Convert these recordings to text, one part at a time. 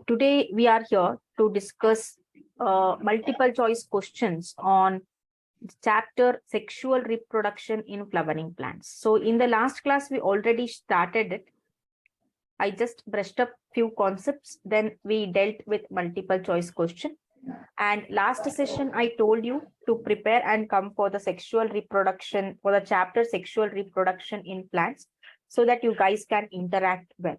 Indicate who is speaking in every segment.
Speaker 1: Today we are here to discuss multiple choice questions on chapter sexual reproduction in flowering plants. So in the last class, we already started it. I just brushed up few concepts, then we dealt with multiple choice question. And last session, I told you to prepare and come for the sexual reproduction, for the chapter sexual reproduction in plants, so that you guys can interact well.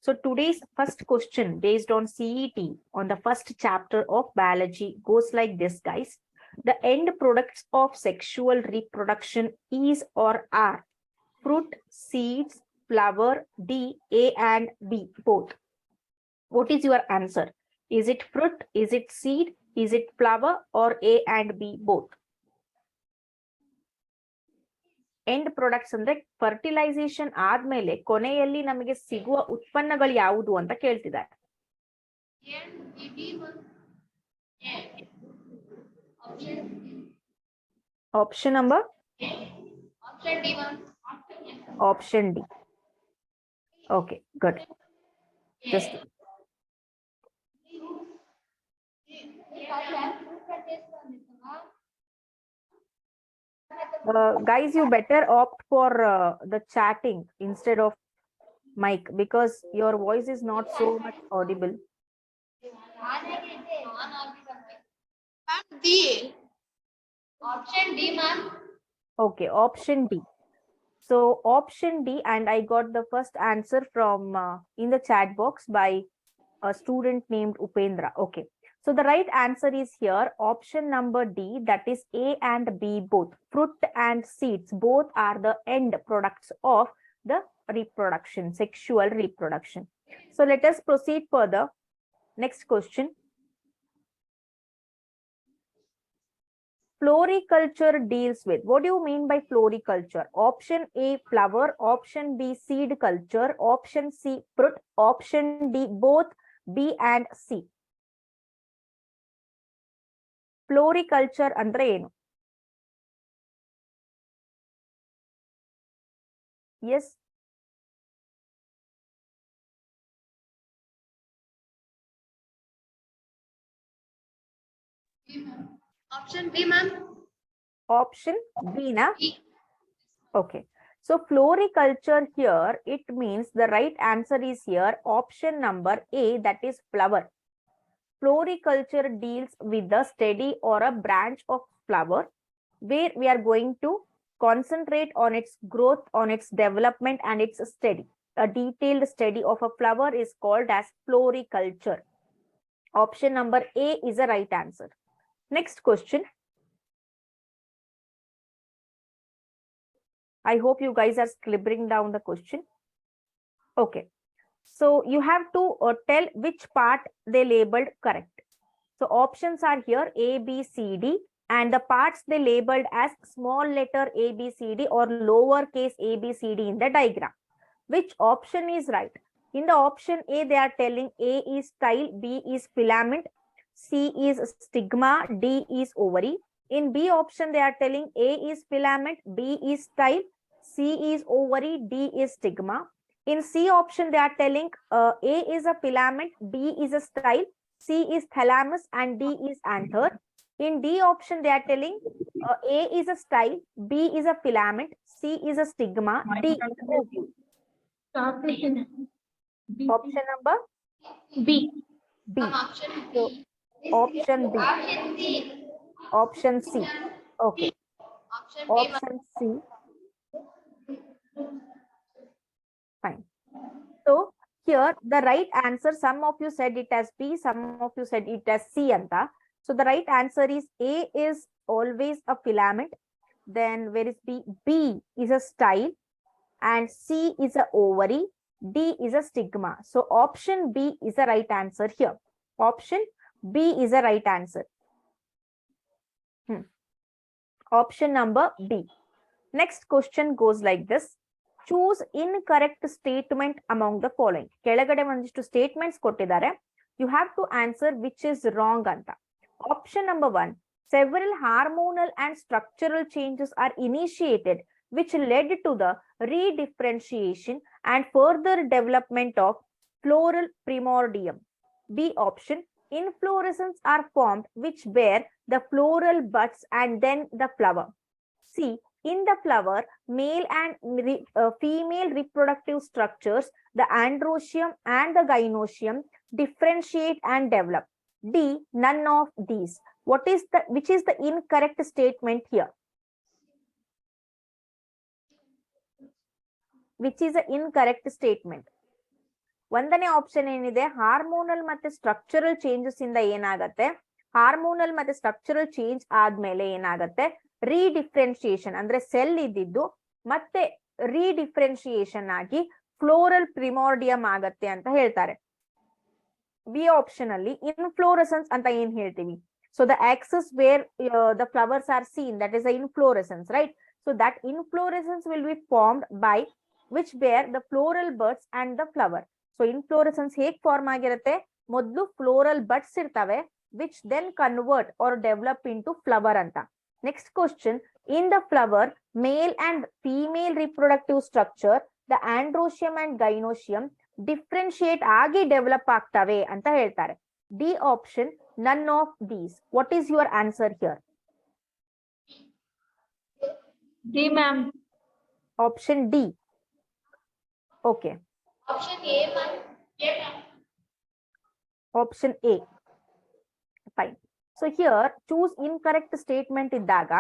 Speaker 1: So today's first question based on CET on the first chapter of biology goes like this, guys. The end products of sexual reproduction is or are fruit, seeds, flower, D, A and B, both. What is your answer? Is it fruit? Is it seed? Is it flower or A and B, both? End products ಅಂದ್ರೆ fertilisation ಆದ್ಮೇಲೆ ಕೊನೆಯಲ್ಲಿ ನಮಗೆ ಸಿಗುವ ಉತ್ಪನ್ನಗಳು ಯಾವುದು ಅಂತ ಕೇಳ್ತಿದ್ದಾರೆ. Option number option D. Okay, good. Just guys, you better opt for the chatting instead of mic because your voice is not so much audible.
Speaker 2: Option D, ma'am.
Speaker 1: Okay, option D. So option D, and I got the first answer from in the chat box by a student named Upendra. Okay. So the right answer is here, option number D, that is A and B both. Fruit and seeds both are the end products of the reproduction, sexual reproduction. So let us proceed further. Next question. Floriculture deals with, what do you mean by floriculture? Option A, flower. Option B, seed culture. Option C, fruit. Option D, both B and C. Floriculture ಅಂದ್ರೆ ಏನು? Yes,
Speaker 2: Option B, ma'am.
Speaker 1: option B na? Okay, so floriculture here, it means the right answer is here, option number A, that is flower. Floriculture deals with the study or a branch of flower where we are going to concentrate on its growth, on its development and its study. A detailed study of a flower is called as floriculture. Option number A is the right answer. Next question. I hope you guys are scribbling down the question. Okay. So you have to tell which part they labeled correct. So options are here A, B, C, D, and the parts they labeled as small letter A, B, C, D or lowercase A, B, C, D in the diagram. Which option is right? In the option A, they are telling A is style, B is filament, C is stigma, D is ovary. In B option, they are telling A is filament, B is style, C is ovary, D is stigma. In C option, they are telling A is a filament, B is a style, C is thalamus, and D is anther. In D option, they are telling A is a style, B is a filament, C is a stigma, D is a ovule. Option number
Speaker 2: B.
Speaker 1: B.
Speaker 2: Option B.
Speaker 1: So, option B.
Speaker 2: Option C.
Speaker 1: Option C. Okay.
Speaker 2: Option B.
Speaker 1: Option C. Fine. So here the right answer, some of you said it as B, some of you said it as C anta. So the right answer is A is always a filament. Then where is B? B is a style and C is a ovary. D is a stigma. So option B is the right answer here. Option B is the right answer. Option number B. Next question goes like this. Choose incorrect statement among the following. ಕೆಳಗಡೆ ಒಂದಿಷ್ಟು statements ಕೊಟ್ಟಿದ್ದಾರೆ. You have to answer which is wrong ಅಂತ. Option number 1. Several hormonal and structural changes are initiated which led to the redifferentiation and further development of floral primordium. B option, inflorescence are formed which bear the floral buds and then the flower. C, in the flower, male and female reproductive structures, the androecium and the gynoecium, differentiate and develop. D, none of these. Which is the incorrect statement here? Which is the incorrect statement? ಒಂದನೇ option ಏನಿದೆ, hormonal ಮತ್ತೆ structural changes ಇಂದ ಏನಾಗತ್ತೆ, hormonal ಮತ್ತೆ structural change ಆದ್ಮೇಲೆ ಏನಾಗತ್ತೆ, ರೀಡಿಫ್ರೆನ್ಶಿಯೇಷನ್ ಅಂದ್ರೆ cell ಇದ್ದಿದ್ದು ಮತ್ತೆ ರೀಡಿಫ್ರೆನ್ಶಿಯೇಷನ್ ಆಗಿ ಫ್ಲೋರಲ್ ಪ್ರಿಮಾರ್ಡಿಯಂ ಆಗತ್ತೆ ಅಂತ ಹೇಳ್ತಾರೆ. ಬಿ ಆಪ್ಷನ್ ಅಲ್ಲಿ ಇನ್ಫ್ಲೋರೆಸೆನ್ಸ್ ಅಂತ ಏನ್ ಹೇಳ್ತೀವಿ, so the axis where the flowers are seen, that is the inflorescence, right? So that inflorescence will be formed by which bear the floral buds and the flower. So inflorescence ಹೇಗ್ form ಆಗಿರುತ್ತೆ, ಮೊದಲು floral buds ಇರ್ತವೆ which then convert or develop into flower ಅಂತ. Next question, in the flower, male and female reproductive structure, the androecium and gynoecium differentiate ಆಗಿ develop ಆಗ್ತವೆ ಅಂತ ಹೇಳ್ತಾರೆ. D option, none of these. What is your answer here?
Speaker 2: D, ma'am.
Speaker 1: Option D. Okay.
Speaker 2: Option A, ma'am. A, ma'am.
Speaker 1: Option A. Fine. So here, choose incorrect statement iddaga,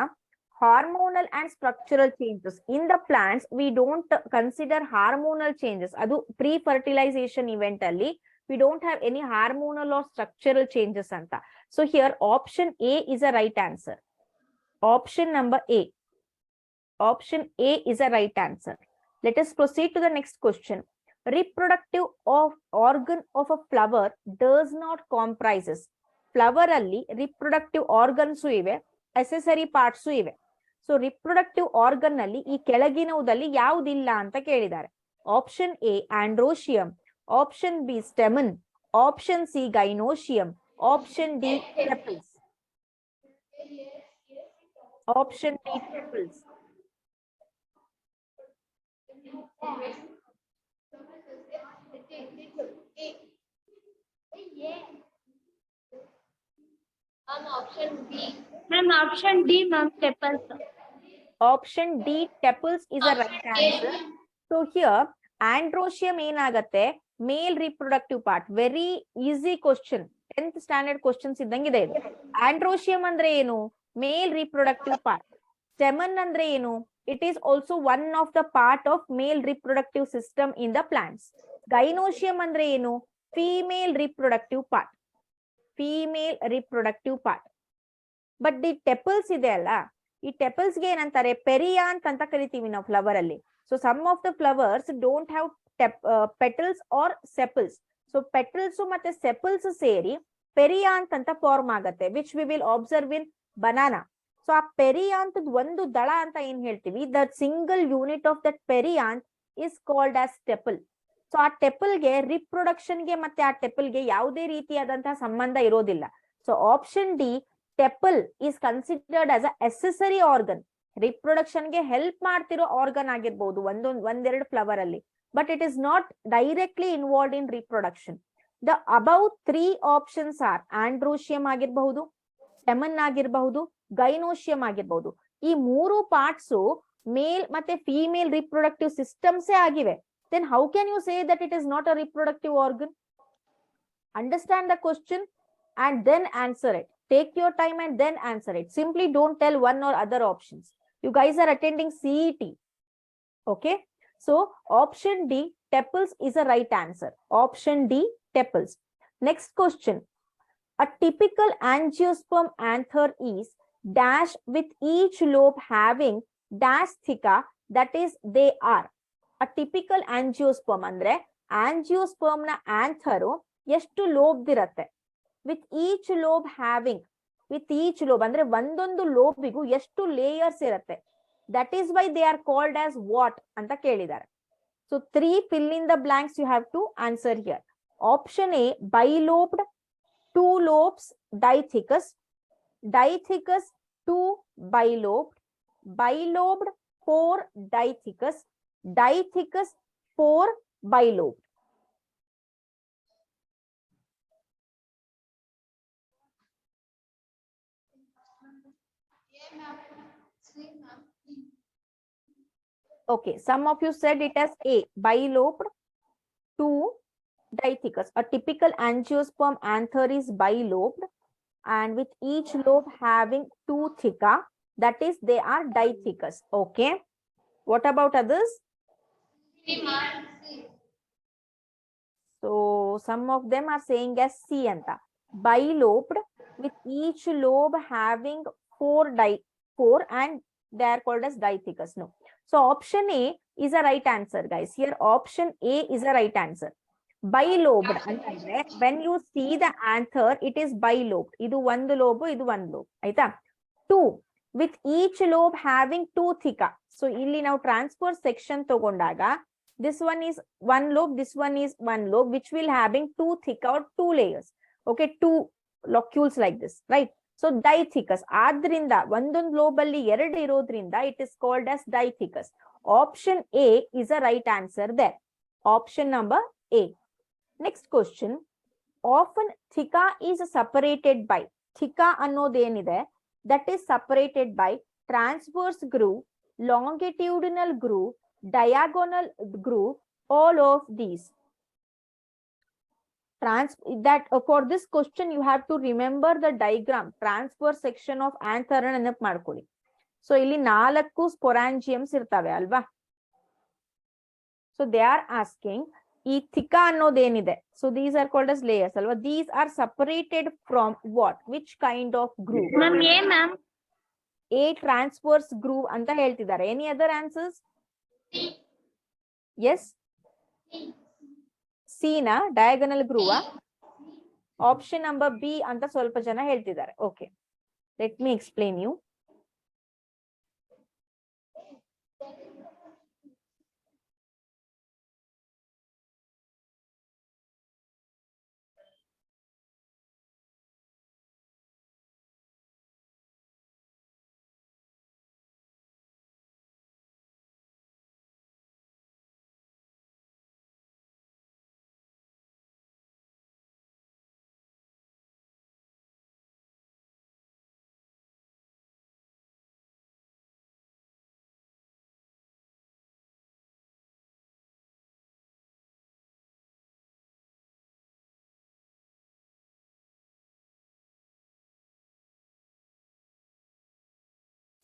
Speaker 1: hormonal and structural changes. In the plants, we don't consider hormonal changes. Adu pre-fertilization event alli, we don't have any hormonal or structural changes anta. So here, option A is a right answer. Option number A. Option A is a right answer. Let us proceed to the next question. Reproductive organ of a flower does not comprises. Flower alli reproductive organs ive, accessory parts ive. So reproductive organ alli ee ಕೆಳಗಿನವುದಲ್ಲಿ ಯಾವುದಿಲ್ಲ ಅಂತ ಕೇಳಿದ್ದಾರೆ. Option A, androecium. Option B, stamen. Option C, gynoecium. Option D, tepals. Option D, tepals.
Speaker 2: Option D. Ma'am, option D, ma'am, tepals.
Speaker 1: Option D, tepals is a right answer. So here, androecium ಏನಾಗತ್ತೆ, male reproductive part. Very easy question, 10th standard questions ಇದ್ದಂಗಿದೆ ಇದು. Androecium ಅಂದ್ರೆ ಏನು, ಮೇಲ್ reproductive part. Stamen ಅಂದ್ರೆ ಏನು, it is also one of the part of male reproductive system in the plants. Gynoecium andre enu, female reproductive part. Female reproductive part. But the tepals ide alla, ee tepals ge enantare, perianth anta karitivi ನಾವು flower alli. So some of the flowers don't have petals or sepals. So petals ಮತ್ತೆ sepals ಸೇರಿ perianth anta form ಆಗತ್ತೆ, which we will observe in banana. So ಆ ಪೆರಿಯಾಂತದ ಒಂದು ದಳ ಅಂತ ಏನ್ ಹೇಳ್ತೀವಿ, that single unit of that perianth is called as tepal. So ಆ ಟೆಪಲ್ಗೆ ರಿಪ್ರೊಡಕ್ಷನ್ಗೆ ಮತ್ತೆ ಆ ಟೆಪಲ್ಗೆ ಯಾವುದೇ ರೀತಿಯಾದಂತಹ ಸಂಬಂಧ ಇರೋದಿಲ್ಲ. So option D, tepal is considered as a accessory organ. ರಿಪ್ರೊಡಕ್ಷನ್ಗೆ ಹೆಲ್ಪ್ ಮಾಡ್ತಿರೋ ಆರ್ಗನ್ ಆಗಿರ್ಬೋದು ಒಂದೆರಡು ಫ್ಲವರ್ ಅಲ್ಲಿ, but it is not directly involved in reproduction. The above 3 options are androecium ಆಗಿರಬಹುದು, ಸ್ಟೆಮನ್ ಆಗಿರಬಹುದು, ಗೈನೋಶಿಯಂ ಆಗಿರ್ಬಹುದು. ಈ ಮೂರು ಪಾರ್ಟ್ಸ್ ಮೇಲ್ ಮತ್ತೆ ಫೀಮೇಲ್ ರಿಪ್ರೊಡಕ್ಟಿವ್ ಸಿಸ್ಟಮ್ಸ್ ಆಗಿವೆ. Then how can you say that it is not a reproductive organ? Understand the question and then answer it. Take your time and then answer it. Simply don't tell one or other options. You guys are attending CET. Okay. So option D, tepals is a right answer. Option D, tepals. Next question. A typical angiosperm anther is dash with each lobe having dash thicca, that is they are. A typical angiosperm andre angiosperm na anther ಎಷ್ಟು lobe ಇರುತ್ತೆ, with each lobe having, with each lobe ಅಂದ್ರೆ ಒಂದೊಂದು ಲೋಬಿಗೂ ಎಷ್ಟು layers ಇರುತ್ತೆ, that is why they are called as what ಅಂತ ಕೇಳಿದ್ದಾರೆ. So 3 fill in the blanks you have to answer here. Option A, bilobed, 2 lobes, dithecus, dithecus 2 bilobed, bilobed 4 dithecus, dithecus 4 bilobed. Okay, some of you said it as A, bilobed, 2, dithecous. A typical angiosperm anther is bilobed and with each lobe having 2 theca, that is they are dithecous. Okay. What about others? So some of them are saying as C anta. Bilobed with each lobe having 4 and they are called as dithecous. No. So option A is a right answer, guys. Here option A is a right answer. Bilobed ಅಂತಂದ್ರೆ when you see the anther, it is bilobed. ಇದು ಒಂದು lobe, ಇದು ಒಂದು lobe. ಆಯ್ತಾ? 2 with each lobe having 2 theca. So ಇಲ್ಲಿ ನಾವು transverse section ತಗೊಂಡಾಗ this one is one lobe, this one is one lobe, which will having 2 theca or 2 layers. Okay, 2 locules like this, right? So dithecous. ಆದ್ರಿಂದ ಒಂದೊಂದು lobe ಅಲ್ಲಿ ಎರಡು ಇರೋದ್ರಿಂದ it is called as dithecous. Option A is a right answer there. Option number A. Next question. Often theca is separated by, theca ಅನ್ನೋದೇನಿದೆ, that is separated by transverse groove, longitudinal groove, diagonal groove, all of these. For this question you have to remember the diagram, transverse section of anther ನೆನಪು ಮಾಡ್ಕೊಳ್ಳಿ. So ಇಲ್ಲಿ 4 sporangiums ಇರ್ತವೆ ಅಲ್ವಾ? So they are asking ಈ theca ಅನ್ನೋದೇನಿದೆ, so these are called as layers ಅಲ್ವಾ? These are separated from what? Which kind of groove?
Speaker 2: Ma'am, A ma'am.
Speaker 1: A transverse groove ಅಂತ ಹೇಳ್ತಿದ್ದಾರೆ. Any other answers? Yes? C na diagonal groove. Option number B ಅಂತ ಸ್ವಲ್ಪ ಜನ ಹೇಳ್ತಿದ್ದಾರೆ. Okay, let me explain you.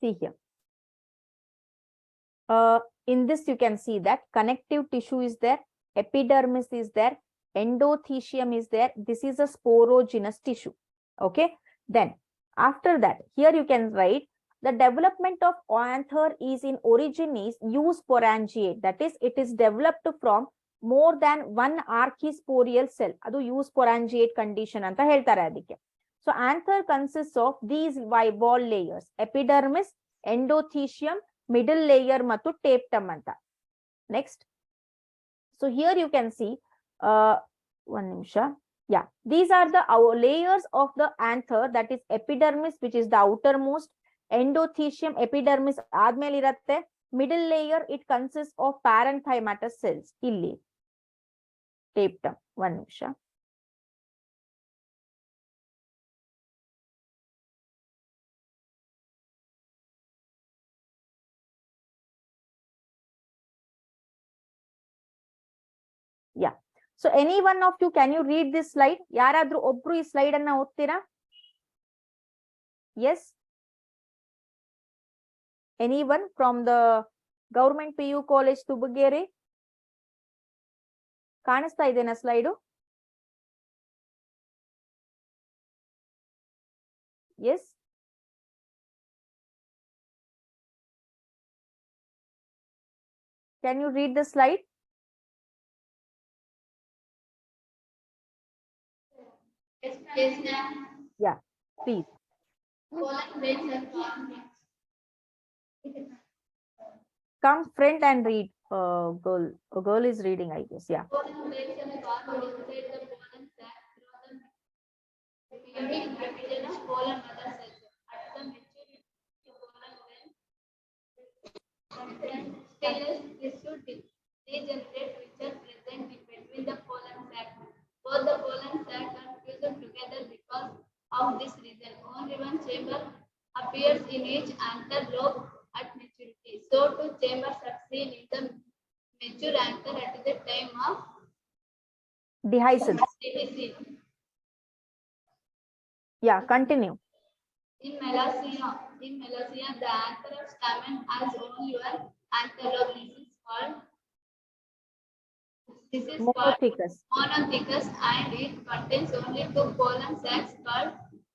Speaker 1: See here. In this you can see that connective tissue is there, epidermis is there, endothecium is there. This is a sporogenous tissue. Okay. Then after that, here you can write the development of anther is in origin is eusporangiate. That is, it is developed from more than one archisporial cell. Adu eusporangiate condition anta ಹೇಳ್ತಾರೆ ಅದಕ್ಕೆ. So anther consists of these wall layers, epidermis, endothecium, middle layer ಮತ್ತು tapetum anta. Next. So here you can see one ನಿಮಿಷ. Yeah, these are the layers of the anther, that is epidermis, which is the outermost, endothecium, epidermis ಆದ್ಮೇಲೆ ಇರುತ್ತೆ, middle layer it consists of parenchymatous cells, ಇಲ್ಲಿ tapetum. one ನಿಮಿಷ. Yeah. So any one of you, can you read this slide? ಯಾರಾದ್ರೂ ಒಬ್ರು ಈ slide ಅನ್ನ ಓದ್ತೀರಾ? Yes? Anyone from the government PU college ತುಬಗೇರಿ? ಕಾಣಿಸ್ತಾ ಇದೆನಾ slide? Yes? Can you read the slide? Yeah, please. Come front and read. A girl is reading, I guess. Yeah.
Speaker 3: Both the pollen sac are fused together because of this reason. Only one chamber of
Speaker 2: appears in each anther lobe at maturity. So two chambers are seen in the mature anther at the time of
Speaker 1: Dehiscence.
Speaker 2: dehiscence.
Speaker 1: Yeah, continue.
Speaker 2: In Melassia, the anther of stamen has only one anther lobe. This is called
Speaker 1: Monothecus.
Speaker 2: monothecus, and it contains only two pollen sacs called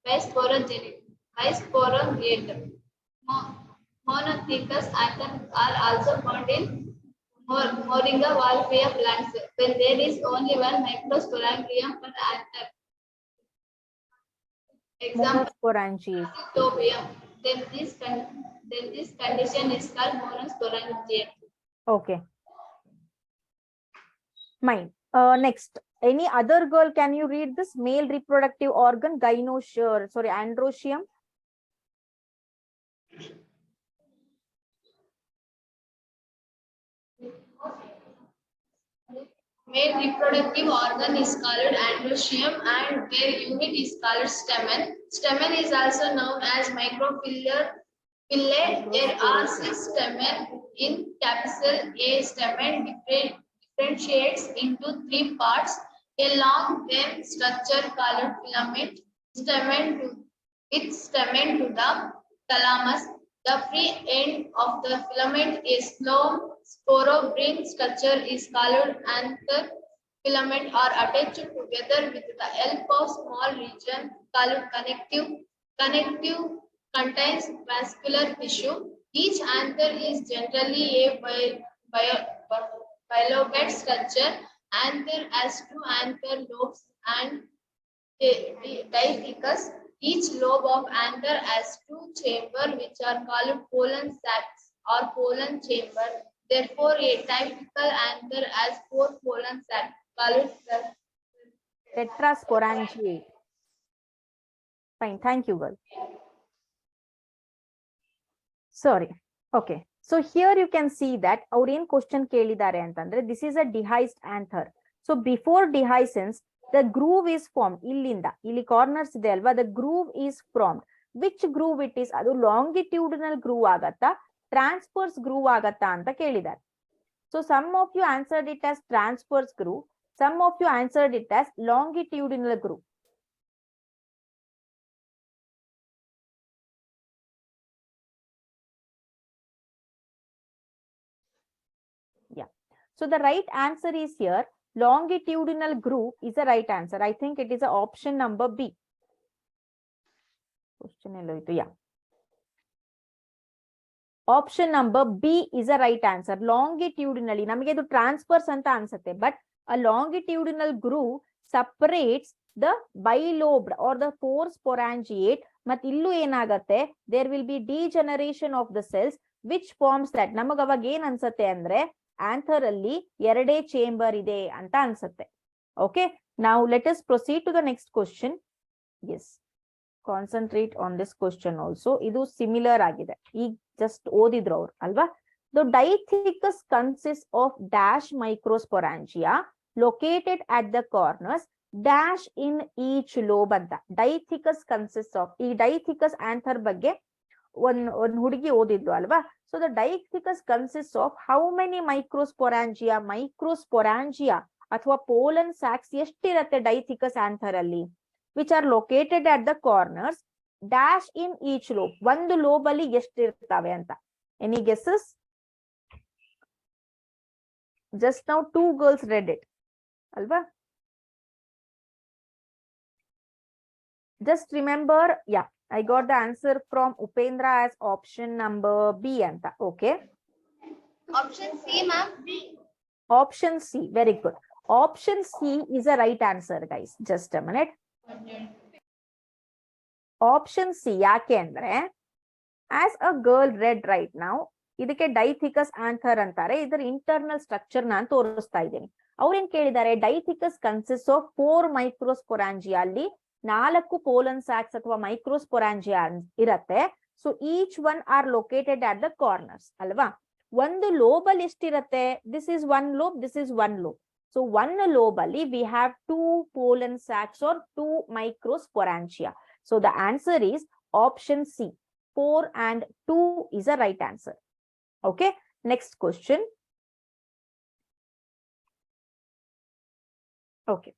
Speaker 2: bisporogenic. Monothecus anthers are also found in Moringa valvea plants when there is only one microsporangium per anther. Example:
Speaker 1: Monosporangiate.
Speaker 2: Tobium. Then this condition is called monosporangiate.
Speaker 1: Okay. Mine. Next, any other girl, can you read this? Male reproductive organ, androecium.
Speaker 2: Male reproductive organ is called androecium and their unit is called stamen. Stamen is also known as microphylla. There are 6 stamen in capsule. A stamen differentiates into 3 parts. A long vein structure called filament, stamen to the thalamus. The free end of the filament is slow sporobrin structure is called anther. Filament are attached together with the help of small region called connective. Connective contains vascular tissue. Each anther is generally a bilobate structure. Anther has 2 anther lobes and dithecus. Each lobe of anther has 2 chambers which are called pollen sacs or pollen chamber. Therefore, a typical anther has 4 pollen sacs called
Speaker 1: Tetrasporangiate. Fine, thank you, girl. Sorry. Okay. So here you can see that our in question kelidare antandre, this is a dehisced anther. So before dehiscence, the groove is formed. Illi corners ide alva, the groove is formed. Which groove it is? Adu longitudinal groove agatta, transverse groove agatta anta kelidare. So some of you answered it as transverse groove. Some of you answered it as longitudinal groove. Yeah. So the right answer is here. Longitudinal groove is the right answer. I think it is a option number B. Yeah. Option number B is the right answer. Longitudinally, namage idu transverse anta ansate, but a longitudinal groove separates the bilobed or the 4 sporangiate. Mat illu enagate, there will be degeneration of the cells, which forms that. Namagavag en ansate andre, anther alli 2 chamber ide anta ansate. Okay. Now let us proceed to the next question. Yes. Concentrate on this question also. Idu similar agide. Just odidru avaru alva. The dithecus consists of dash microsporangia located at the corners, dash in each lobe anta. Dithecus consists of dithecus anther bagge one hudigi odidlu alva. So the dithecus consists of how many microsporangia? Microsporangia athwa pollen sacs eshtirate dithecus anther alli, which are located at the corners, dash in each lobe. One lobe alli eshtirtave anta. Any guesses? Just now 2 girls read it. Alva? Just remember, yeah, I got the answer from Upendra as option number B anta. Okay.
Speaker 2: Option C, ma'am. B.
Speaker 1: Option C. Very good. Option C is the right answer, guys. Just a minute. Option C ಯಾಕೆ ಅಂದ್ರೆ as a girl read right now, ಇದಕ್ಕೆ ಡೈಥಿಕಸ್ anther ಅಂತಾರೆ. ಇದರ internal structure ನಾನು ತೋರಿಸ್ತಾ ಇದ್ದೀನಿ. ಅವ್ರೇನ್ ಕೇಳಿದ್ದಾರೆ, ಡೈಥಿಕಸ್ ಕನ್ಸಿಸ್ಟ್ ಆಫ್ 4 ಮೈಕ್ರೋಸ್ಪೊರಾಂಜಿಯಾ. ಅಲ್ಲಿ 4 ಪೋಲನ್ ಸ್ಯಾಕ್ಸ್ ಅಥವಾ ಮೈಕ್ರೋಸ್ಪೊರಾಂಜಿಯಾ ಇರತ್ತೆ. So each one are located at the corners ಅಲ್ವಾ. ಒಂದು ಲೋಬ್ ಅಲ್ಲಿ ಎಷ್ಟಿರತ್ತೆ? This is 1 lobe, this is 1 lobe. So 1 lobe ಅಲ್ಲಿ we have 2 pollen sacs or 2 microsporangia. So the answer is option C. 4 and 2 is a right answer. Okay, next question. Okay,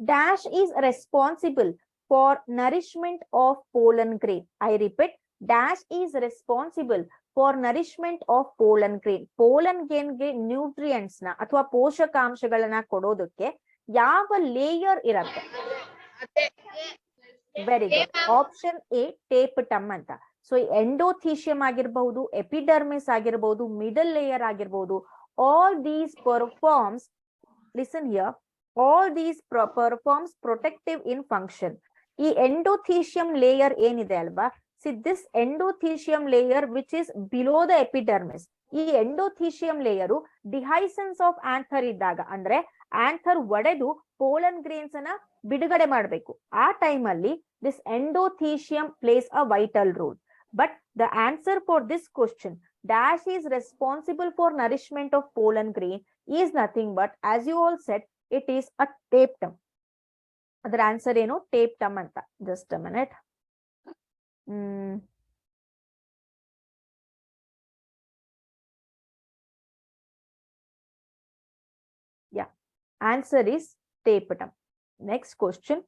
Speaker 1: dash is responsible for nourishment of pollen grain. I repeat, dash is responsible for nourishment of pollen grain. Pollen grain ಗೆ nutrients ನ ಅಥವಾ ಪೋಷಕಾಂಶಗಳನ್ನ ಕೊಡೋದಕ್ಕೆ ಯಾವ layer ಇರುತ್ತೆ? Very good. Option A ಟೇಪಟಮ್ ಅಂತ. So endothecium ಆಗಿರಬಹುದು, epidermis ಆಗಿರಬಹುದು, ಮಿಡಲ್ ಲೇಯರ್ ಆಗಿರಬಹುದು. All these performs, listen here, all these performs protective in function. ಈ ಎಂಡೋಥೀಶಿಯಂ ಲೇಯರ್ ಏನಿದೆ ಅಲ್ವಾ, see this endothecium layer which is below the epidermis, ಈ endothecium layer ಡಿಹೈಸೆನ್ಸ್ of anther ಇದ್ದಾಗ, ಅಂದ್ರೆ anther ಒಡೆದು ಪೋಲನ್ ಗ್ರೇನ್ಸ್ ಅನ್ನ ಬಿಡುಗಡೆ ಮಾಡಬೇಕು, ಆ ಟೈಮ್ ಅಲ್ಲಿ this endothecium plays a vital role. But the answer for this question, dash is responsible for nourishment of pollen grain, is nothing but, as you all said, it is a tapetum. ಅದರ answer ಏನು? ಟೇಪ್ಟಮ್ ಅಂತ. Just a minute. Yeah, answer is tapetum. Next question.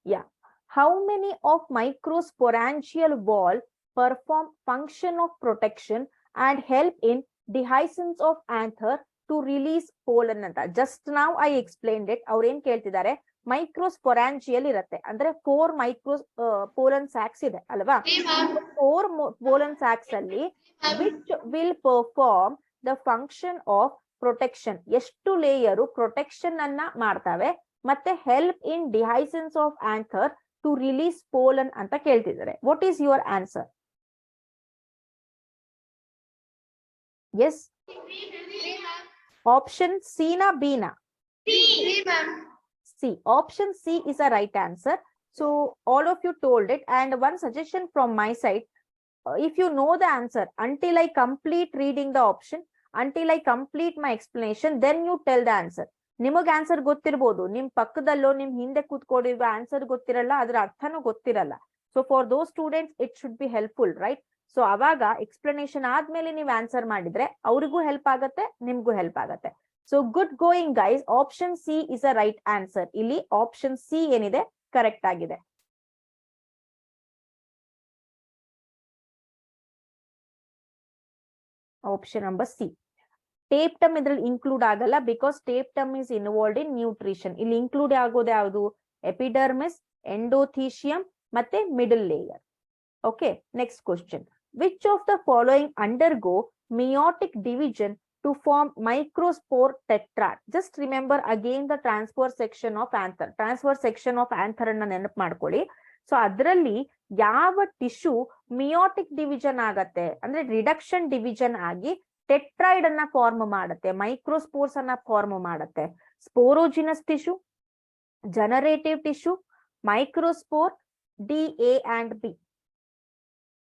Speaker 1: Yeah, how many of microsporangial wall perform function of protection and help in dehiscence of anther to release pollen ಅಂತ? Just now I explained it. ಅವ್ರು ಏನ್ ಕೇಳ್ತಿದ್ದಾರೆ, ಮೈಕ್ರೋಸ್ಪೊರಾಂಜಿಯಲ್ ಇರುತ್ತೆ, ಅಂದ್ರೆ 4 micro pollen sacs ಇದೆ ಅಲ್ವಾ? 4 pollen sacs ಅಲ್ಲಿ which will perform the function of protection, ಎಷ್ಟು ಲೇಯರು ಪ್ರೊಟೆಕ್ಷನ್ ಅನ್ನ ಮಾಡ್ತವೆ ಮತ್ತೆ help in dehiscence of anther to release pollen ಅಂತ ಕೇಳ್ತಿದ್ದಾರೆ. What is your answer? Yes, option C ನಾ ಬಿ ನಾ? C. Option C is a right answer. So all of you told it, and one suggestion from my side, if you know the answer, until I complete reading the option, until I complete my explanation, then you tell the answer. ನಿಮಗ್ answer ಗೊತ್ತಿರಬಹುದು, ನಿಮ್ ಪಕ್ಕದಲ್ಲೋ ನಿಮ್ ಹಿಂದೆ ಕೂತ್ಕೊಂಡಿರುವ answer ಗೊತ್ತಿರಲ್ಲ, ಅದ್ರ ಅರ್ಥನೂ ಗೊತ್ತಿರಲ್ಲ. So for those students it should be helpful, right? So ಅವಾಗ explanation ಆದ್ಮೇಲೆ ನೀವು ಆನ್ಸರ್ ಮಾಡಿದ್ರೆ ಅವ್ರಿಗೂ ಹೆಲ್ಪ್ ಆಗತ್ತೆ, ನಿಮ್ಗೂ ಹೆಲ್ಪ್ ಆಗತ್ತೆ. So good going guys. Option C is a right answer. ಇಲ್ಲಿ option C ಏನಿದೆ ಕರೆಕ್ಟ್ ಆಗಿದೆ. Option number C. ಟೇಪ್ಟಮ್ ಇದ್ರಲ್ಲಿ ಇನ್ಕ್ಲೂಡ್ ಆಗಲ್ಲ, because tapetum is involved in nutrition. ಇಲ್ಲಿ ಇನ್ಕ್ಲೂಡ್ ಆಗೋದು ಯಾವುದು? ಎಪಿಡರ್ಮಿಸ್, ಎಂಡೋಥೀಶಿಯಂ ಮತ್ತೆ middle layer. Okay, next question. Which of the following undergo meiotic division to form microspore tetrad? Just remember again the transverse section of anther. Transverse section of anther ಅನ್ನ ನೆನಪು ಮಾಡ್ಕೊಳ್ಳಿ. So ಅದರಲ್ಲಿ ಯಾವ tissue meiotic division ಆಗತ್ತೆ ಅಂದ್ರೆ reduction division ಆಗಿ ಟೆಟ್ರಾಯ್ಡ್ ಅನ್ನ form ಮಾಡುತ್ತೆ, ಮೈಕ್ರೋಸ್ಪೋರ್ಸ್ ಅನ್ನ ಫಾರ್ಮ್ ಮಾಡುತ್ತೆ? ಸ್ಪೋರೋಜಿನಸ್ tissue, generative tissue, microspore, D, A and B.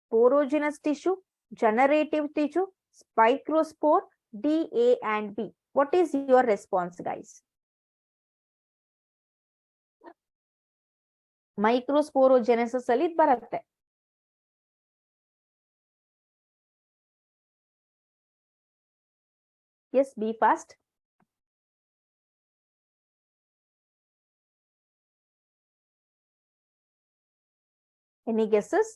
Speaker 1: ಸ್ಪೋರೋಜಿನಸ್ tissue, generative tissue, microspore, D, A and B. What is your response guys? Microsporogenesis ಅಲ್ಲಿ ಬರುತ್ತೆ. Yes, be fast. Any guesses?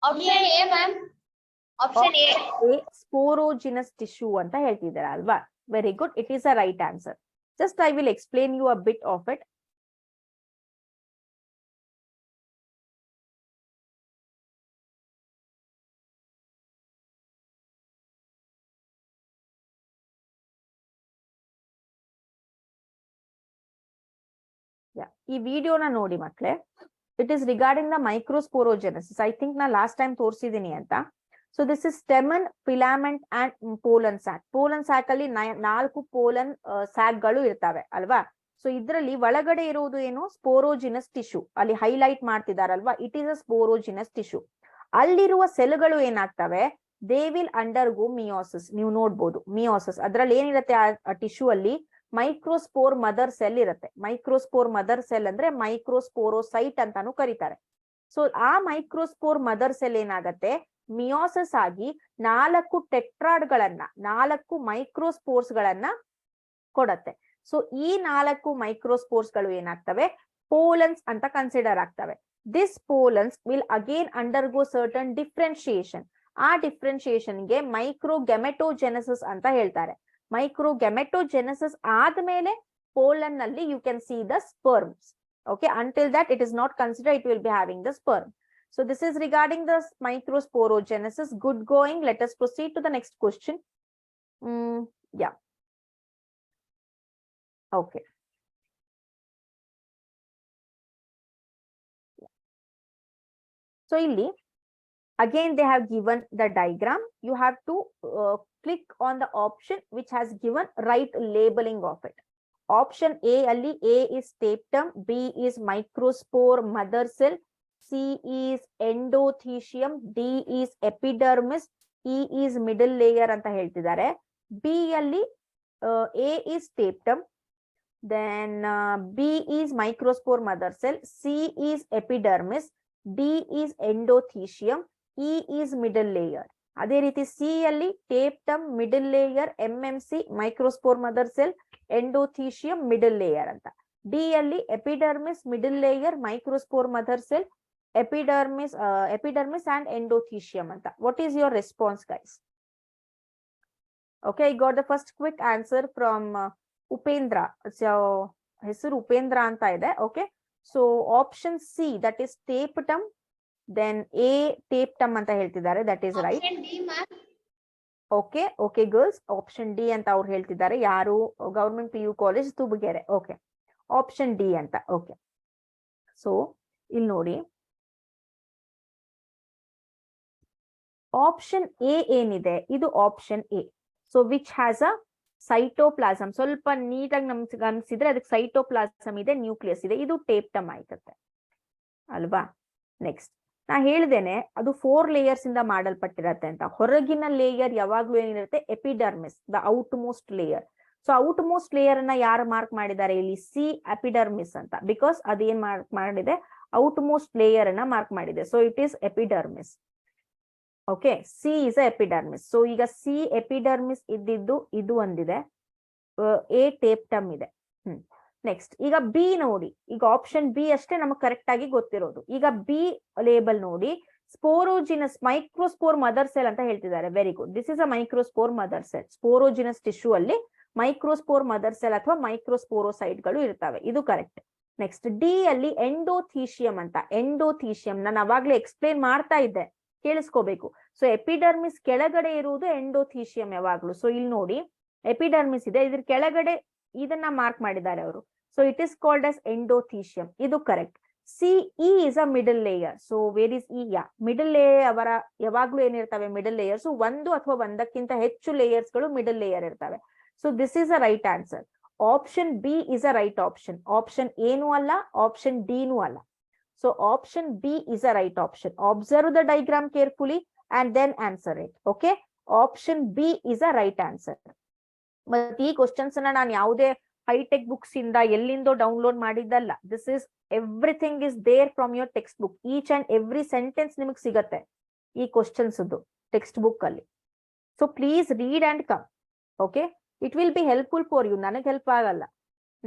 Speaker 2: Option A, ma'am. Option A.
Speaker 1: Sporogenous tissue ಅಂತ ಹೇಳ್ತಿದ್ದಾರೆ ಅಲ್ವಾ? Very good. It is a right answer. Just I will explain you a bit of it. Yeah, ಈ ವಿಡಿಯೋನ ನೋಡಿ ಮಕ್ಕಳೇ. It is regarding the microsporogenesis. I think na last time ತೋರಿಸಿದೀನಿ ಅಂತ. So this is stamen, filament and pollen sac. Pollen sac ಅಲ್ಲಿ 4 pollen sac ಗಳು ಇರ್ತವೆ ಅಲ್ವಾ? So ಇದರಲ್ಲಿ ಒಳಗಡೆ ಇರುವುದು ಏನು? Sporogenous tissue. ಅಲ್ಲಿ ಹೈಲೈಟ್ ಮಾಡ್ತಿದಾರಲ್ವಾ, it is a sporogenous tissue. ಅಲ್ಲಿರುವ ಸೆಲ್ಗಳು ಏನಾಗ್ತವೆ? They will undergo meiosis. ನೀವು ನೋಡ್ಬೋದು ಮಿಯೋಸಿಸ್. ಅದ್ರಲ್ಲಿ ಏನಿರುತ್ತೆ ಆ ಟಿಶ್ಯೂ ಅಲ್ಲಿ? ಮೈಕ್ರೋಸ್ಪೋರ್ ಮದರ್ ಸೆಲ್ ಇರುತ್ತೆ. ಮೈಕ್ರೋಸ್ಪೋರ್ ಮದರ್ ಸೆಲ್ ಅಂದ್ರೆ ಮೈಕ್ರೋಸ್ಪೋರೋಸೈಟ್ ಅಂತಾನು ಕರೀತಾರೆ. ಸೊ ಆ ಮೈಕ್ರೋಸ್ಪೋರ್ ಮದರ್ ಸೆಲ್ ಏನಾಗತ್ತೆ, ಮಿಯೋಸಿಸ್ ಆಗಿ 4 ಟೆಟ್ರಾಡ್ ಗಳನ್ನ, 4 ಮೈಕ್ರೋಸ್ಪೋರ್ಸ್ ಗಳನ್ನ ಕೊಡತ್ತೆ. ಸೊ ಈ 4 ಮೈಕ್ರೋಸ್ಪೋರ್ಸ್ ಗಳು ಏನಾಗ್ತವೆ, ಪೋಲನ್ಸ್ ಅಂತ ಕನ್ಸಿಡರ್ ಆಗ್ತವೆ. This pollens will again undergo certain differentiation. ಆ ಡಿಫ್ರೆನ್ಶಿಯೇಷನ್ ಗೆ ಮೈಕ್ರೋಗೆಮೆಟೋಜೆನೆಸಿಸ್ ಅಂತ ಹೇಳ್ತಾರೆ. ಮೈಕ್ರೋಗೆಮೆಟೋಜೆನೆಸಿಸ್ ಆದ್ಮೇಲೆ ಪೋಲನ್ ನಲ್ಲಿ you can see the sperms. Okay, until that it is not considered, it will be having the sperm. So this is regarding the microsporogenesis. Good going. Let us proceed to the next question. Yeah. Okay. So illi again they have given the diagram. You have to click on the option which has given right labeling of it. Option A alli A is tapetum, B is microspore mother cell, C is endothecium, D is epidermis, E is middle layer anta heltidare. B alli A is tapetum, then B is microspore mother cell, C is epidermis, D is endothecium, E is middle layer. ಅದೇ ರೀತಿ C ಅಲ್ಲಿ tapetum middle layer, MMC microspore mother cell, endothecium middle layer ಅಂತ. D ಅಲ್ಲಿ epidermis middle layer, microspore mother cell, epidermis and endothecium ಅಂತ. What is your response guys? Okay, I got the first quick answer from Upendra. ಹೆಸರು ಉಪೇಂದ್ರ ಅಂತ ಇದೆ. Okay, so option C that is tapetum, then A tapetum ಅಂತ ಹೇಳ್ತಿದ್ದಾರೆ, that is right.
Speaker 2: Option D, ma'am.
Speaker 1: Okay, okay girls, option D ಅಂತ ಅವ್ರು ಹೇಳ್ತಿದ್ದಾರೆ. ಯಾರು? Government PU college Tubagere. Okay, option D ಅಂತ. ಓಕೆ, ಸೊ ಇಲ್ಲಿ ನೋಡಿ, ಆಪ್ಷನ್ ಎ ಏನಿದೆ ಇದು option A. So which has a cytoplasm. ಸ್ವಲ್ಪ ನೀಟಾಗಿ ನಮ್ಗೆ ಗಮನಿಸಿದ್ರೆ ಅದಕ್ಕೆ ಸೈಟೋಪ್ಲಾಸಮ್ ಇದೆ, ನ್ಯೂಕ್ಲಿಯಸ್ ಇದೆ. ಇದು ಟೇಪ್ಟಮ್ ಆಯ್ತತ್ತೆ ಅಲ್ವಾ? ನೆಕ್ಸ್ಟ್ ನಾ ಹೇಳಿದ್ದೇನೆ ಅದು 4 ಲೇಯರ್ಸ್ ಇಂದ ಮಾಡಲ್ಪಟ್ಟಿರತ್ತೆ ಅಂತ. ಹೊರಗಿನ ಲೇಯರ್ ಯಾವಾಗ್ಲೂ ಏನಿರುತ್ತೆ, epidermis, the out most layer. So out most layer ಅನ್ನ ಯಾರು ಮಾರ್ಕ್ ಮಾಡಿದ್ದಾರೆ ಇಲ್ಲಿ? ಸಿ ಎಪಿಡರ್ಮಿಸ್ ಅಂತ. ಬಿಕಾಸ್ ಅದೇನ್ ಮಾರ್ಕ್ ಮಾಡಿದೆ, ಔಟ್ ಮೋಸ್ಟ್ ಲೇಯರ್ ಅನ್ನ ಮಾರ್ಕ್ ಮಾಡಿದೆ. So it is epidermis. Okay, C is epidermis. So ಈಗ ಸಿ ಎಪಿಡರ್ಮಿಸ್ ಇದ್ದಿದ್ದು ಇದು ಒಂದಿದೆ, ಎ ಟೇಪ್ಟಮ್ ಇದೆ. ನೆಕ್ಸ್ಟ್ ಈಗ ಬಿ ನೋಡಿ, ಈಗ ಆಪ್ಷನ್ ಬಿ ಅಷ್ಟೇ ನಮಗೆ ಕರೆಕ್ಟ್ ಆಗಿ ಗೊತ್ತಿರೋದು. ಈಗ ಬಿ ಲೇಬಲ್ ನೋಡಿ, ಸ್ಪೋರೋಜಿನಸ್ ಮೈಕ್ರೋಸ್ಪೋರ್ ಮದರ್ ಸೆಲ್ ಅಂತ ಹೇಳ್ತಿದ್ದಾರೆ. Very good, this is a microspore mother cell. ಸ್ಪೋರೋಜಿನಸ್ tissue ಅಲ್ಲಿ ಮೈಕ್ರೋಸ್ಪೋರ್ ಮದರ್ ಸೆಲ್ ಅಥವಾ ಮೈಕ್ರೋಸ್ಪೋರೋಸೈಟ್ ಗಳು ಇರ್ತವೆ, ಇದು ಕರೆಕ್ಟ್. ನೆಕ್ಸ್ಟ್ ಡಿ ಅಲ್ಲಿ ಎಂಡೋಥೀಶಿಯಂ ಅಂತ. ಎಂಡೋಥೀಶಿಯಂ ನಾನು ಅವಾಗ್ಲೇ ಎಕ್ಸ್ಪ್ಲೇನ್ ಮಾಡ್ತಾ ಇದ್ದೆ, ಕೇಳಿಸ್ಕೋಬೇಕು. ಸೊ ಎಪಿಡರ್ಮಿಸ್ ಕೆಳಗಡೆ ಇರುವುದು ಎಂಡೋಥೀಶಿಯಂ ಯಾವಾಗ್ಲೂ. ಸೊ ಇಲ್ಲಿ ನೋಡಿ ಎಪಿಡರ್ಮಿಸ್ ಇದೆ, ಇದ್ರ ಕೆಳಗಡೆ ಇದನ್ನ ಮಾರ್ಕ್ ಮಾಡಿದ್ದಾರೆ ಅವರು. So it is called as endothecium, ಇದು correct. C E is a middle layer. So where is E? Yeah, middle layer ಅವರ ಯಾವಾಗ್ಲೂ ಏನಿರ್ತವೆ, ಮಿಡಲ್ ಲೇಯರ್ಸ್. ಒಂದು ಅಥವಾ ಒಂದಕ್ಕಿಂತ ಹೆಚ್ಚು ಲೇಯರ್ಸ್ ಗಳು ಮಿಡಲ್ ಲೇಯರ್ ಇರ್ತವೆ. So this is a right answer. Option B is a right option. Option ಏನೂ ಅಲ್ಲ, ಆಪ್ಷನ್ ಡಿ ನೂ ಅಲ್ಲ. So option B is a right option. Observe the diagram carefully and then answer it. Okay, option B is a right answer. ಮತ್ತೆ ಈ questions ಅನ್ನ ನಾನು ಯಾವುದೇ hi-tech books ಇಂದ ಎಲ್ಲಿಂದೋ ಡೌನ್ಲೋಡ್ ಮಾಡಿದ್ದಲ್ಲ. This is everything is there from your textbook. Each and every sentence ನಿಮಗೆ ಸಿಗತ್ತೆ ಈ ಕ್ವಶನ್ಸ್ ಟೆಕ್ಸ್ಟ್ ಬುಕ್ ಅಲ್ಲಿ. So please read and come. Okay, it will be helpful for you, ನನಗೆ help ಆಗಲ್ಲ.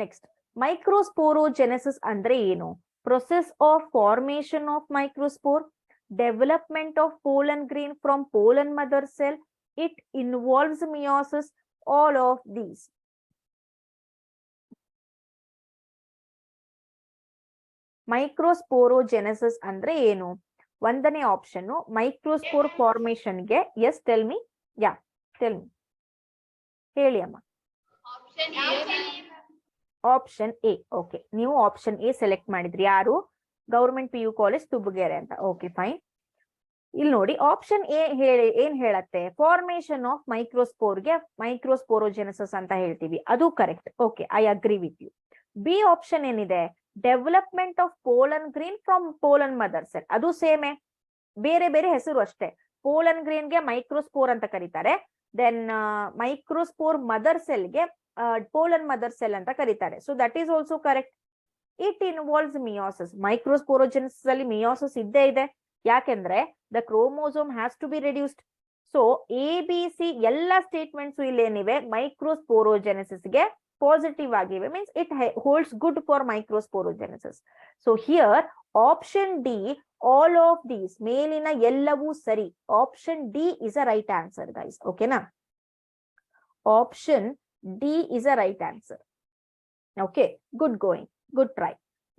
Speaker 1: Next, microsporogenesis ಅಂದ್ರೆ ಏನು? Process of formation of microspore, development of pollen grain from pollen mother cell, it involves meiosis, all of these. ಮೈಕ್ರೋಸ್ಪೋರೋಜೆನೆಸಿಸ್ ಅಂದ್ರೆ ಏನು? ಒಂದನೇ option microspore formation ಗೆ. Yes, tell me. Yeah, tell me, ಹೇಳಿ ಅಮ್ಮ. Option A. ಓಕೆ, ನೀವು option A select ಮಾಡಿದ್ರಿ. ಯಾರು? ಗವರ್ಮೆಂಟ್ PU ಕಾಲೇಜ್ ತುಬಗೆರೆ ಅಂತ. Okay, fine. ಇಲ್ಲಿ ನೋಡಿ, ಆಪ್ಷನ್ ಎ ಏನ್ ಹೇಳತ್ತೆ? ಫಾರ್ಮೇಶನ್ ಆಫ್ ಮೈಕ್ರೋಸ್ಪೋರ್ಗೆ ಮೈಕ್ರೋಸ್ಪೋರೋಜೆನೆಸಿಸ್ ಅಂತ ಹೇಳ್ತೀವಿ, ಅದು correct. Okay, I agree with you. B option ಏನಿದೆ? Development of pollen grain from pollen mother cell, ಅದು ಸೇಮೆ, ಬೇರೆ ಬೇರೆ ಹೆಸರು ಅಷ್ಟೇ. ಪೋಲನ್ ಗ್ರೀನ್ ಗೆ ಮೈಕ್ರೋಸ್ಪೋರ್ ಅಂತ ಕರೀತಾರೆ, ದೆನ್ ಮೈಕ್ರೋಸ್ಪೋರ್ ಮದರ್ ಸೆಲ್ ಗೆ ಪೋಲನ್ ಮದರ್ ಸೆಲ್ ಅಂತ ಕರೀತಾರೆ. So that is also correct. It involves meiosis. Microsporogenesis ಅಲ್ಲಿ ಮಿಯೋಸಿಸ್ ಇದ್ದೇ ಇದೆ. ಯಾಕೆಂದ್ರೆ the chromosome has to be reduced. So ABC ಎಲ್ಲ ಸ್ಟೇಟ್ಮೆಂಟ್ಸ್ ಇಲ್ಲೇನಿವೆ ಮೈಕ್ರೋಸ್ಪೋರೋಜೆನಿಸಿಸ್ ಗೆ ಪಾಸಿಟಿವ್ ಆಗಿವೆ, means it holds good for microsporogenesis. So here option D, all of these, ಮೇಲಿನ ಎಲ್ಲವೂ ಸರಿ. Option D is a right answer guys. ಓಕೆನಾ? Option D is a right answer. Okay, good going, good try.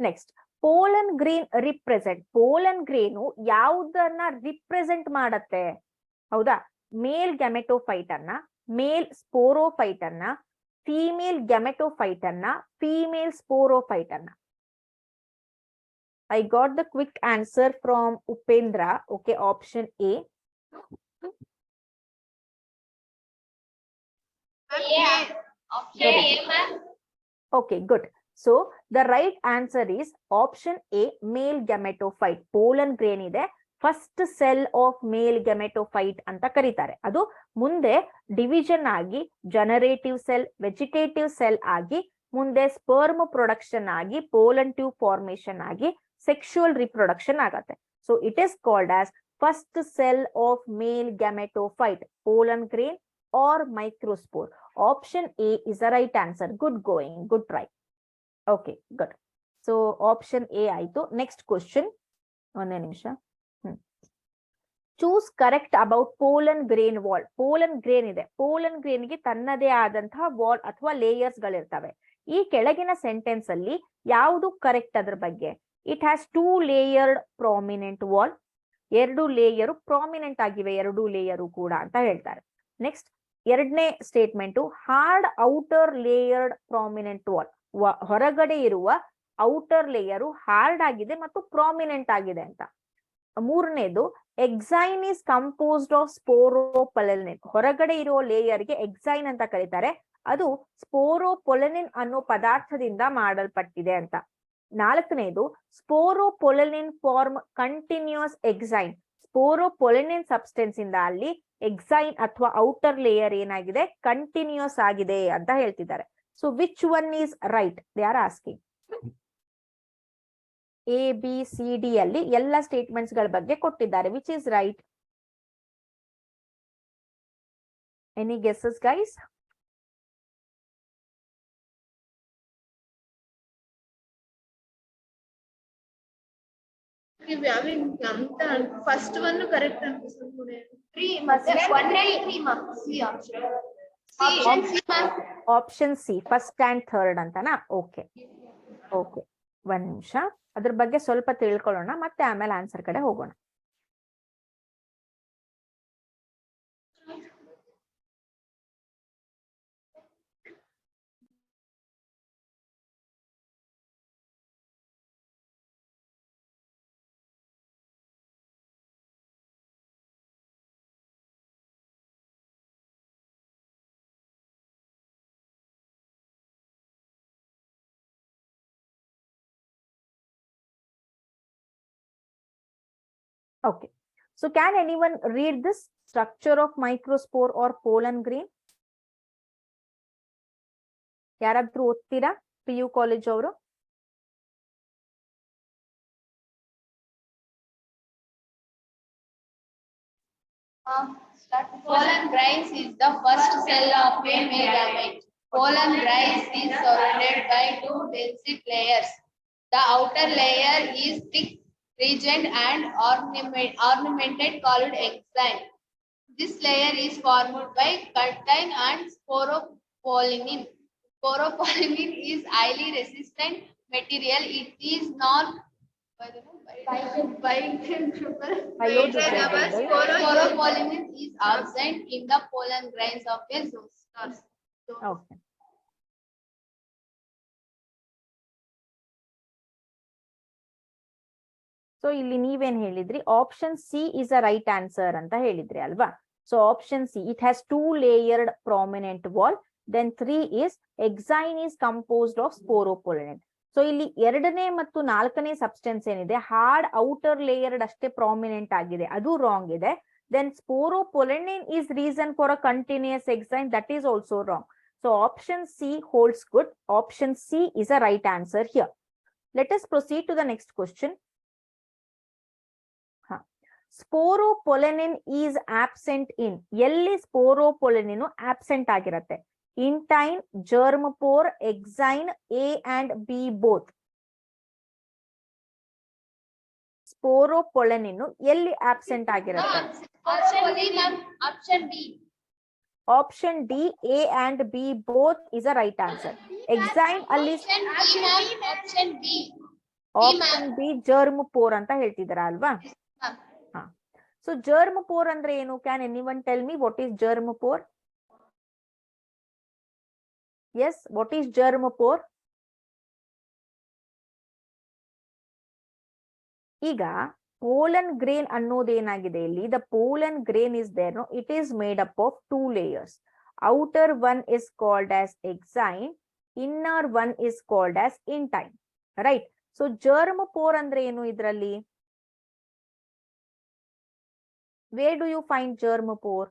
Speaker 1: Next, pollen grain represent. Pollen grain ಯಾವುದನ್ನ represent ಮಾಡತ್ತೆ? ಹೌದಾ? Male gametophyte ಅನ್ನ, male sporophyte ಅನ್ನ, female gametophyte ಅನ್ನ, female sporophyte ಅನ್ನ. I got the quick answer from Upendra. Okay, option A.
Speaker 2: Yeah, option A, ma'am.
Speaker 1: Okay, good. So the right answer is option A, male gametophyte. Pollen grain ಇದೆ, first cell of male gametophyte ಅಂತ ಕರೀತಾರೆ. ಅದು ಮುಂದೆ division ಆಗಿ generative cell, vegetative cell ಆಗಿ, ಮುಂದೆ sperm production ಆಗಿ, pollen tube formation ಆಗಿ, ಸೆಕ್ಷುವಲ್ ರಿಪ್ರೊಡಕ್ಷನ್ ಆಗತ್ತೆ. So it is called as first cell of male gametophyte, pollen grain or microspore. Option A is the right answer. Good going, good try. Okay, good. So option A ಆಯ್ತು. Next question, ಒಂದೇ ನಿಮಿಷ. Choose correct about pollen grain wall. Pollen grain ಇದೆ, pollen grain ಗೆ ತನ್ನದೇ ಆದಂತಹ wall ಅಥವಾ layers ಗಳಿರ್ತವೆ. ಈ ಕೆಳಗಿನ ಸೆಂಟೆನ್ಸ್ ಅಲ್ಲಿ ಯಾವುದು ಕರೆಕ್ಟ್ ಅದ್ರ ಬಗ್ಗೆ? It has 2 layered prominent wall. 2 layer prominent ಆಗಿವೆ, 2 ಲೇಯರು ಕೂಡ ಅಂತ ಹೇಳ್ತಾರೆ. ನೆಕ್ಸ್ಟ್, ಎರಡನೇ statement hard outer layered prominent wall. ಹೊರಗಡೆ ಇರುವ ಔಟರ್ ಲೇಯರು ಹಾರ್ಡ್ ಆಗಿದೆ ಮತ್ತು ಪ್ರಾಮಿನೆಂಟ್ ಆಗಿದೆ ಅಂತ. ಮೂರನೇದು, ಎಕ್ಸೈನ್ ಇಸ್ ಕಂಪೋಸ್ಡ್ ಆಫ್ ಸ್ಪೋರೋಪೊಲನಿನ್. ಹೊರಗಡೆ ಇರುವ ಲೇಯರ್ಗೆ ಎಕ್ಸೈನ್ ಅಂತ ಕರೀತಾರೆ. ಅದು ಸ್ಪೋರೋಪೊಲನಿನ್ ಅನ್ನೋ ಪದಾರ್ಥದಿಂದ ಮಾಡಲ್ಪಟ್ಟಿದೆ ಅಂತ. ನಾಲ್ಕನೇದು, ಸ್ಪೋರೋಪೊಲನಿನ್ ಫಾರ್ಮ್ ಕಂಟಿನ್ಯೂಸ್ ಎಕ್ಸೈನ್. ಸ್ಪೋರೋಪೊಲನಿನ್ ಸಬ್ಸ್ಟೆನ್ಸ್ ಇಂದ ಅಲ್ಲಿ ಎಕ್ಸೈನ್ ಅಥವಾ ಔಟರ್ ಲೇಯರ್ ಏನಾಗಿದೆ, ಕಂಟಿನ್ಯೂಸ್ ಆಗಿದೆ ಅಂತ ಹೇಳ್ತಿದ್ದಾರೆ. So which one is right? They are asking. A B C D ಅಲ್ಲಿ ಎಲ್ಲ ಸ್ಟೇಟ್ಮೆಂಟ್ಸ್ ಗಳ ಬಗ್ಗೆ ಕೊಟ್ಟಿದ್ದಾರೆ. Which is right? Any guesses guys?
Speaker 2: First one correct ಅನ್ಸುತ್ತೆ. 3 ಮತ್ತೆ 1 and 3 marks. C option.
Speaker 1: Option C, first and third ಅಂತನಾ? Okay, okay, ಒಂದ್ ನಿಮಿಷ. ಅದ್ರ ಬಗ್ಗೆ ಸ್ವಲ್ಪ ತಿಳ್ಕೊಳ್ಳೋಣ, ಮತ್ತೆ ಆಮೇಲೆ ಆನ್ಸರ್ ಕಡೆ ಹೋಗೋಣ. Okay, so can anyone read this structure of microspore or pollen grain? ಯಾರಾದ್ರೂ ಓದ್ತೀರಾ? PU ಕಾಲೇಜ್ ಅವರು.
Speaker 2: Pollen grains is the first cell of a male gamete. Pollen grains is surrounded by 2 dense layers. The outer layer is thick, ridged and ornamented called exine. This layer is formed by curtain and sporopollenin. Sporopollenin is highly resistant material. It is not biodegradable. Sporopollenin is absent in the pollen grains of a zoospore.
Speaker 1: Okay. So ಇಲ್ಲಿ ನೀವೇನ್ ಹೇಳಿದ್ರಿ? Option C is a right answer ಅಂತ ಹೇಳಿದ್ರಿ ಅಲ್ವಾ? So option C, it has 2 layered prominent wall. Then 3 is exine is composed of sporopollenin. So ಇಲ್ಲಿ 2ನೇ ಮತ್ತು 4ನೇ ಸಬ್ಸ್ಟೆನ್ಸ್ ಏನಿದೆ, ಹಾರ್ಡ್ ಔಟರ್ ಲೇಯರ್ಡ್ ಅಷ್ಟೇ ಪ್ರಾಮಿನೆಂಟ್ ಆಗಿದೆ, ಅದು ರಾಂಗ್ ಇದೆ. Then sporopollenin is reason for a continuous exine, that is also wrong. So option C holds good. Option C is a right answer here. Let us proceed to the next question. Sporopollenin is absent in. Elli sporopollenin absent ಆಗಿರುತ್ತೆ. Intine, germpore, exine, A and B both. Sporopollenin ಎಲ್ಲಿ absent ಆಗಿರುತ್ತೆ?
Speaker 2: Option B.
Speaker 1: Option D, A and B both is a right answer. Exine ಅಲ್ಲಿ
Speaker 2: Option B.
Speaker 1: Option B germpore ಅಂತ ಹೇಳ್ತಿದ್ದೀರಾ ಅಲ್ವಾ? So germpore ಅಂದ್ರೆ ಏನು? Can anyone tell me what is germpore? Yes, what is germpore? ಈಗ pollen grain ಅನ್ನೋದೇನಾಗಿದೆ ಇಲ್ಲಿ, the pollen grain is there, no? It is made up of 2 layers. Outer one is called as exine, inner one is called as intine, right? So germpore ಅಂದ್ರೆ ಏನು ಇದರಲ್ಲಿ? Where do you find germpore?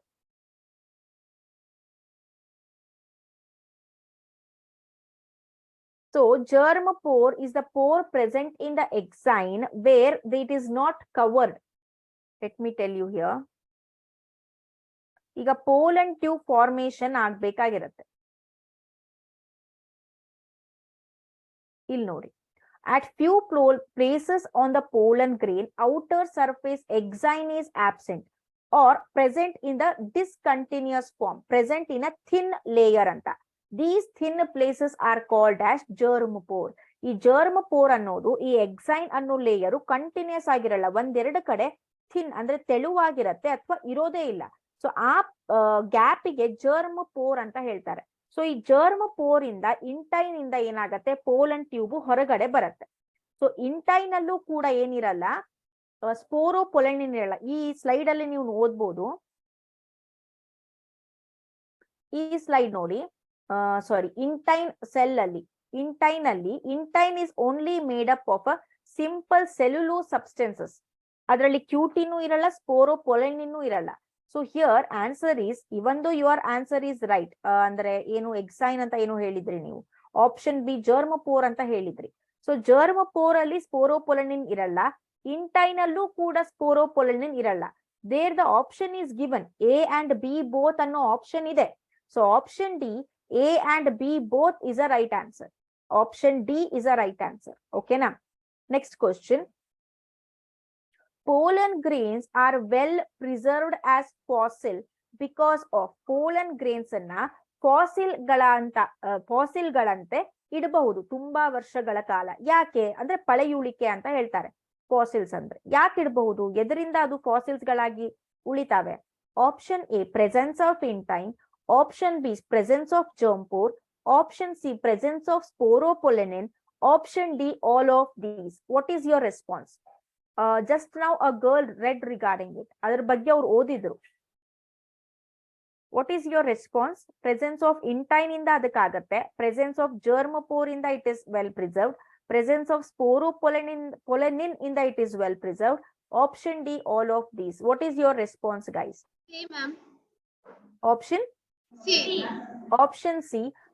Speaker 1: So germpore is the pore present in the exine where it is not covered. Let me tell you here. ಈಗ pollen tube formation ಆಗ್ಬೇಕಾಗಿರುತ್ತೆ. ಇಲ್ಲಿ ನೋಡಿ. At few places on the pollen grain, outer surface exine is absent or present in the discontinuous form, present in a thin layer anta. These thin places are called as germpore. ಈ germpore ಅನ್ನೋದು ಈ exine ಅನ್ನೋ layer continuous ಆಗಿರಲ್ಲ, ಒಂದೆರಡು ಕಡೆ thin ಅಂದ್ರೆ ತೆಳುವಾಗಿರತ್ತೆ ಅಥವಾ ಇರೋದೇ ಇಲ್ಲ. ಸೊ ಆ ಗ್ಯಾಪಿಗೆ germpore ಅಂತ ಹೇಳ್ತಾರೆ. ಸೊ ಈ germpore ಇಂದ ಇಂಟೈನ್ ಇಂದ ಏನಾಗತ್ತೆ, ಪೋಲನ್ ಟ್ಯೂಬ್ ಹೊರಗಡೆ ಬರುತ್ತೆ. ಸೊ ಇಂಟೈನ್ ಅಲ್ಲೂ ಕೂಡ ಏನಿರಲ್ಲ, ಸ್ಪೋರೋಪೊಲೆನಿನ್ ಇರಲ್ಲ. ಈ ಸ್ಲೈಡ್ ಅಲ್ಲಿ ನೀವು ಓದ್ಬೋದು, ಈ ಸ್ಲೈಡ್ ನೋಡಿ. ಸಾರಿ, ಇಂಟೈನ್ ಸೆಲ್ ಅಲ್ಲಿ, intine is only made up of a simple cellulose substances. ಅದರಲ್ಲಿ ಕ್ಯೂಟಿನೂ ಇರಲ್ಲ, ಸ್ಪೋರೋಪೊಲೆನಿನ್ನೂ ಇರಲ್ಲ. So here answer is, even though your answer is right, ಅಂದ್ರೆ ಏನು ಎಕ್ಸೈನ್ ಅಂತ ಏನು ಹೇಳಿದ್ರಿ ನೀವು, ಆಪ್ಷನ್ ಬಿ germpore ಅಂತ ಹೇಳಿದ್ರಿ. ಸೊ germpore ಅಲ್ಲಿ ಸ್ಪೋರೋಪೊಲೆನಿನ್ ಇರಲ್ಲ, ಇಂಟೈನ್ ಅಲ್ಲೂ ಕೂಡ ಸ್ಪೋರೋಪೊಲೆನಿನ್ ಇರಲ್ಲ. There the option is given, A and B both ಅನ್ನೋ ಆಪ್ಷನ್ ಇದೆ. So option D, A and B both is a right answer. Option D is a right answer. Okay na? Next question. Pollen grains are well preserved as fossil because of pollen grains anna fossil ಗಳಂತೆ ಇಡಬಹುದು ತುಂಬಾ ವರ್ಷಗಳ ಕಾಲ. ಯಾಕೆ ಅಂದ್ರೆ ಪಳೆಯುಳಿಕೆ ಅಂತ ಹೇಳ್ತಾರೆ. ಫಾಸಿಲ್ಸ್ ಅಂದ್ರೆ ಯಾಕೆ ಇಡಬಹುದು, ಎದರಿಂದ ಅದು ಫಾಸಿಲ್ಸ್ ಗಳಾಗಿ ಉಳಿತಾವೆ? Option A, presence of intine. Option B, presence of germpore. Option C, presence of sporopollenin. Option D, all of these. What is your response? Just now a girl read regarding it. Adar ಬಗ್ಗೆ ಅವರು ಓದಿದ್ರು. What is your response? Presence of intine ಇಂದ ಅದಕ್ಕಾಗತ್ತೆ, presence of germpore ಇಂದ it is well preserved, presence of sporopollenin ಇಂದ it is well preserved. Option D, all of these. What is your response, guys?
Speaker 2: C, ma'am.
Speaker 1: Option
Speaker 2: C.
Speaker 1: Option C,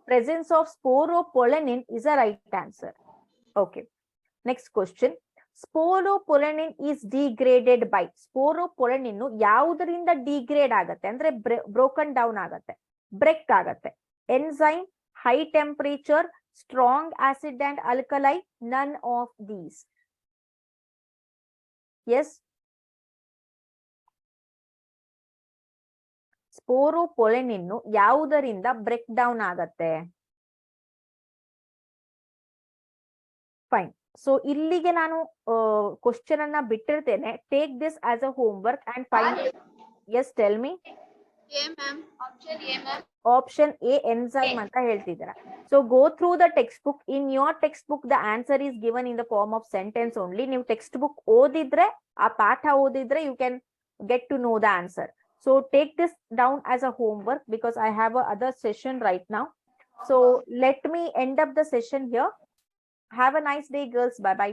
Speaker 1: presence of sporopollenin is a right answer. Okay. Next question. Sporopollenin is degraded by. Sporopollenin ಯಾವುದರಿಂದ degrade ಆಗತ್ತೆ ಅಂದ್ರೆ broken down ಆಗತ್ತೆ, break ಆಗತ್ತೆ? Enzyme, high temperature, strong acid and alkali, none of these. Yes. Sporopollenin ಯಾವುದರಿಂದ break down ಆಗತ್ತೆ? Fine. So ಇಲ್ಲಿಗೆ ನಾನು question ಅನ್ನ ಬಿಟ್ಟಿರ್ತೇನೆ. Take this as a homework and find. Yes, tell me.
Speaker 2: A, ma'am. Option A, ma'am.
Speaker 1: Option A enzyme ಅಂತ ಹೇಳ್ತಿದ್ದೀರಾ. So go through the textbook. In your textbook the answer is given in the form of sentence only. ನೀವು textbook ಓದಿದ್ರೆ, ಆ ಪಾಠ ಓದಿದ್ರೆ, you can get to know the answer. So take this down as a homework because I have a other session right now. So let me end up the session here. Have a nice day, girls. Bye bye.